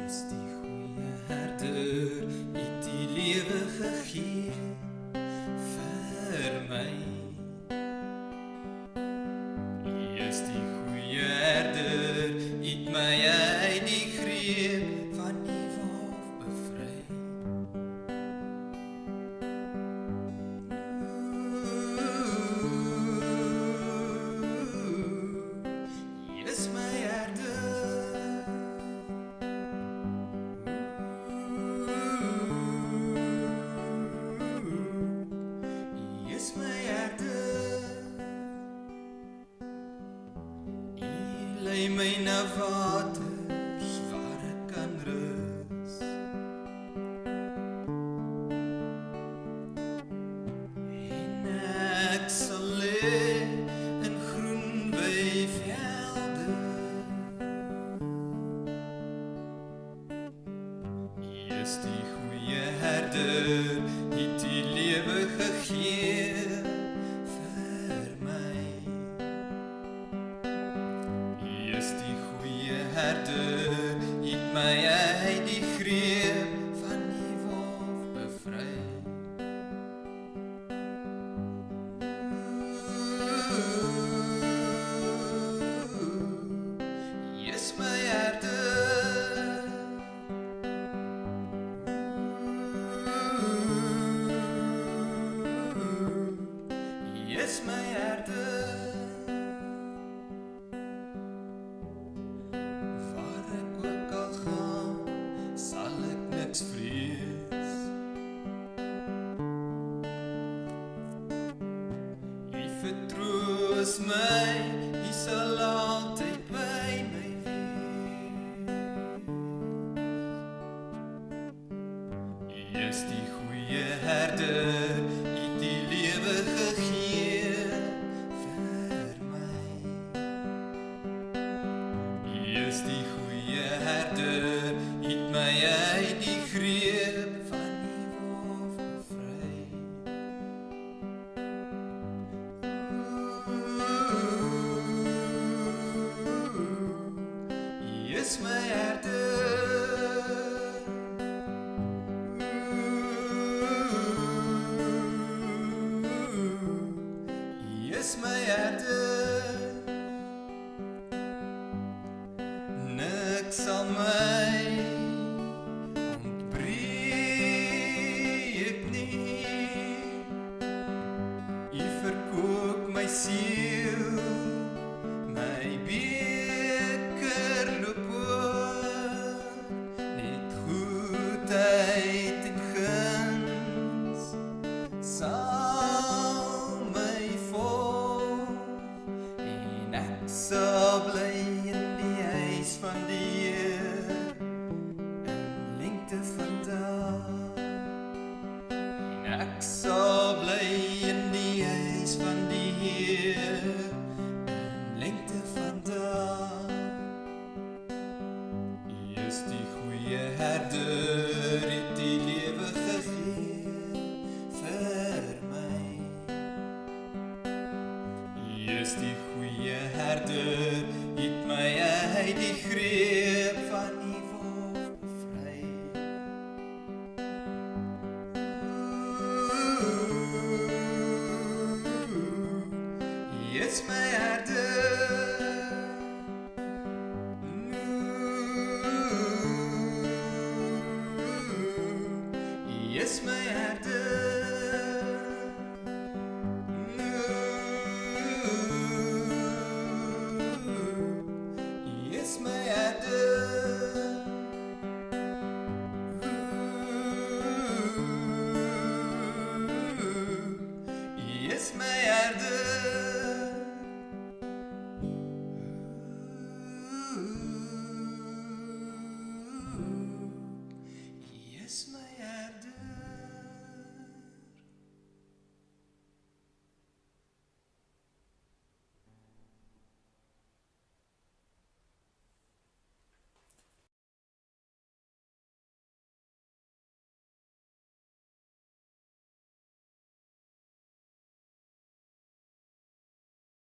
is die goeie herder, het die lewe gegee vir my. Hy is die goeie herder, het my uit die greep van die wolf bevry. Hy is my herder. Hy is my herder. Hy lei my na waters waar ek kan rus. En ek sal lê in groen weivelde. Hy is die goeie herder, het die lewe gegee vir my. Hy is die goeie herder, het my uit die greep van die wolf bevry. Hy is my herder. Hy is my herder. Waar ek ook al gaan, sal ek niks vrees. Hy vertroos my, hy sal altyd by my wees. Hy is die goeie herder, het die lewe gegee vir my. Hy is die goeie herder, het my uit die greep van die wolf bevry. Hy is my herder. Hy is my herder. Niks sal my ontbreek nie. Hy verkoop my siel, my beker loop oor. Net goedheid en guns sal my volg, en ek sal bly in die huis van die Heer in lengte van dae. En ek sal bly in die huis van die Heer in lengte van dae. Hy is die goeie herder, het die lewe gegee vir my. Hy is die goeie herder, het my uit die greep van die wolf bevry. Hy is my herder. Hy is my herder.